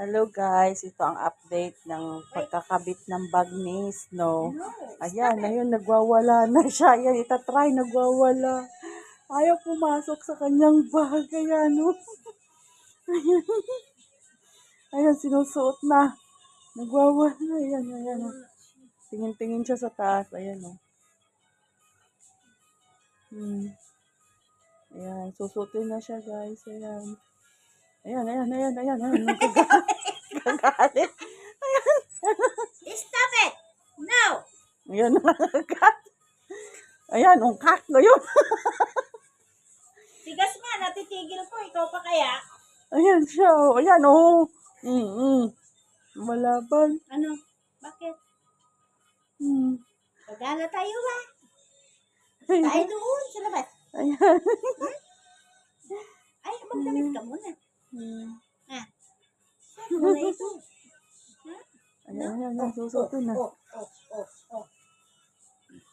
Hello guys, ito ang update ng pagkakabit ng bag ni Snow. Ayan, ayun, nagwawala na siya. Ayan, itatry, nagwawala. Ayaw pumasok sa kanyang bag. Ayan, oh. Ayan, ayan, sinusuot na. Nagwawala. Ayan, ayan, oh. Tingin-tingin siya sa taas. Ayan, oh. Ayan, susutin na siya guys. Ayan. Ayan, ayan, ayan, ayan, ayan. Nagagalit. Stop it! No! Ayan, nangagat. Ayan, ungkak ngayon. Tigas nga, natitigil ko. Ikaw pa kaya? Ayan siya, oh. Ayan, oh. Malaban. Ano? Bakit? Pagala tayo ba? Tayo doon sa labas. Ayan. Ay, magdamit ka muna. Ha? Saan mo na ito? Ha? Ayan, ayan, ayan, susutin na. Oh.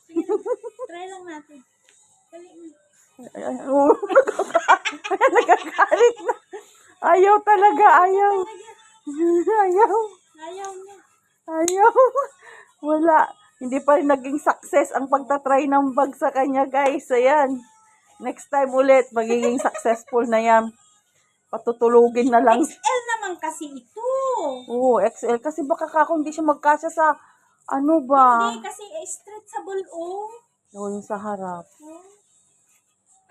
Sige, try lang natin. Dali na. Ayan, oh. Ayan, nagagalit na. Ayaw talaga, ayaw. Ayaw. Ayaw niya. Ayaw. Wala. Hindi pa rin naging success ang pagtatry ng bag sa kanya, guys. Ayan. Next time ulit, magiging successful na yan. Patutulugin na lang. XL naman kasi ito. Oo, XL. Kasi baka kako hindi siya magkasya sa, ano ba? Hindi, kasi stretchable oh. Yung sa harap.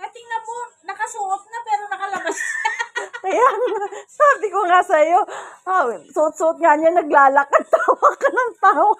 At tingnan mo, nakasuot na pero nakalabas. Kaya sabi ko nga sa'yo, suot-suot nga niya, naglalakad, tawa ka ng tawa.